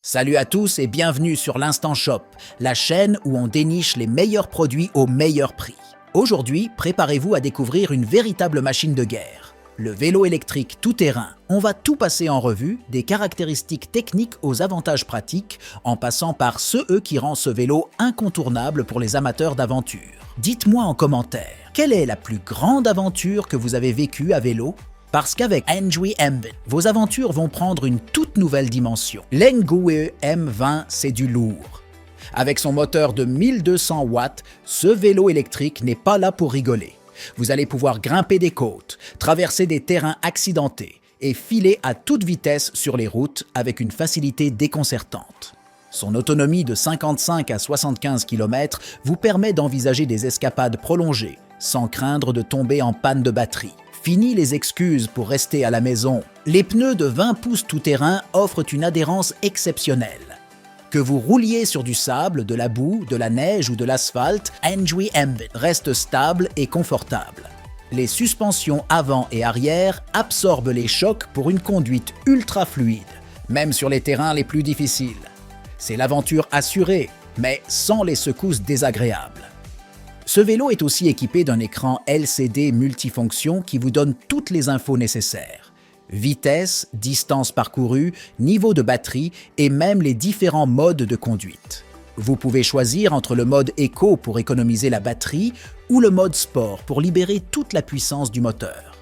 Salut à tous et bienvenue sur l'Instant Shop, la chaîne où on déniche les meilleurs produits au meilleur prix. Aujourd'hui, préparez-vous à découvrir une véritable machine de guerre. Le vélo électrique tout-terrain. On va tout passer en revue, des caractéristiques techniques aux avantages pratiques, en passant par ce qui rend ce vélo incontournable pour les amateurs d'aventure. Dites-moi en commentaire, quelle est la plus grande aventure que vous avez vécue à vélo ? Parce qu'avec Enjoy M20, vos aventures vont prendre une toute nouvelle dimension. L'Enjoy M20, c'est du lourd. Avec son moteur de 1200 watts, ce vélo électrique n'est pas là pour rigoler. Vous allez pouvoir grimper des côtes, traverser des terrains accidentés et filer à toute vitesse sur les routes avec une facilité déconcertante. Son autonomie de 55 à 75 km vous permet d'envisager des escapades prolongées sans craindre de tomber en panne de batterie. Fini les excuses pour rester à la maison. Les pneus de 20 pouces tout-terrain offrent une adhérence exceptionnelle. Que vous rouliez sur du sable, de la boue, de la neige ou de l'asphalte, Enjoy M20 reste stable et confortable. Les suspensions avant et arrière absorbent les chocs pour une conduite ultra fluide, même sur les terrains les plus difficiles. C'est l'aventure assurée, mais sans les secousses désagréables. Ce vélo est aussi équipé d'un écran LCD multifonction qui vous donne toutes les infos nécessaires. Vitesse, distance parcourue, niveau de batterie et même les différents modes de conduite. Vous pouvez choisir entre le mode éco pour économiser la batterie ou le mode sport pour libérer toute la puissance du moteur.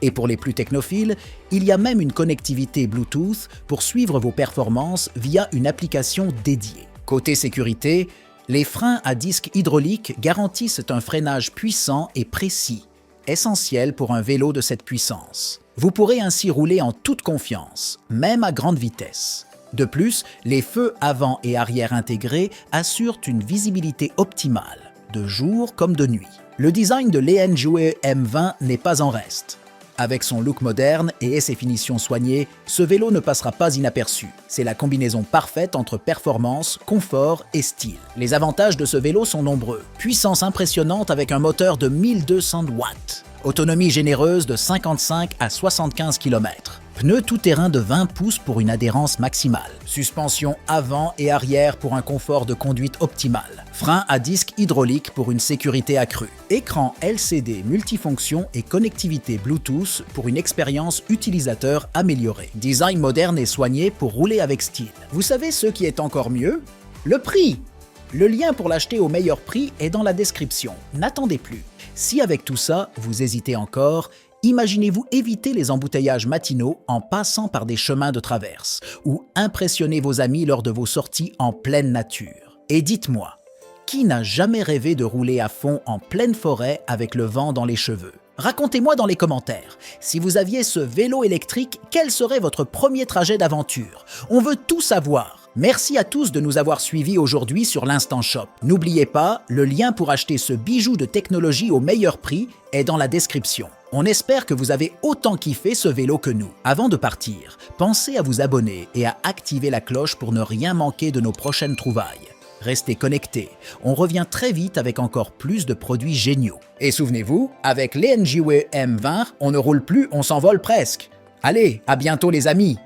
Et pour les plus technophiles, il y a même une connectivité Bluetooth pour suivre vos performances via une application dédiée. Côté sécurité, les freins à disque hydraulique garantissent un freinage puissant et précis, essentiel pour un vélo de cette puissance. Vous pourrez ainsi rouler en toute confiance, même à grande vitesse. De plus, les feux avant et arrière intégrés assurent une visibilité optimale, de jour comme de nuit. Le design de l'Enjoy M20 n'est pas en reste. Avec son look moderne et ses finitions soignées, ce vélo ne passera pas inaperçu. C'est la combinaison parfaite entre performance, confort et style. Les avantages de ce vélo sont nombreux. Puissance impressionnante avec un moteur de 1200 watts. Autonomie généreuse de 55 à 75 km. Pneus tout-terrain de 20 pouces pour une adhérence maximale. Suspension avant et arrière pour un confort de conduite optimal. Frein à disque hydraulique pour une sécurité accrue. Écran LCD multifonction et connectivité Bluetooth pour une expérience utilisateur améliorée. Design moderne et soigné pour rouler avec style. Vous savez ce qui est encore mieux ? Le prix ! Le lien pour l'acheter au meilleur prix est dans la description. N'attendez plus. Si avec tout ça, vous hésitez encore, imaginez-vous éviter les embouteillages matinaux en passant par des chemins de traverse ou impressionner vos amis lors de vos sorties en pleine nature. Et dites-moi, qui n'a jamais rêvé de rouler à fond en pleine forêt avec le vent dans les cheveux ? Racontez-moi dans les commentaires, si vous aviez ce vélo électrique, quel serait votre premier trajet d'aventure ? On veut tout savoir. Merci à tous de nous avoir suivis aujourd'hui sur l'Instant Shop. N'oubliez pas, le lien pour acheter ce bijou de technologie au meilleur prix est dans la description. On espère que vous avez autant kiffé ce vélo que nous. Avant de partir, pensez à vous abonner et à activer la cloche pour ne rien manquer de nos prochaines trouvailles. Restez connectés, on revient très vite avec encore plus de produits géniaux. Et souvenez-vous, avec l'Enjoy M20, on ne roule plus, on s'envole presque. Allez, à bientôt les amis!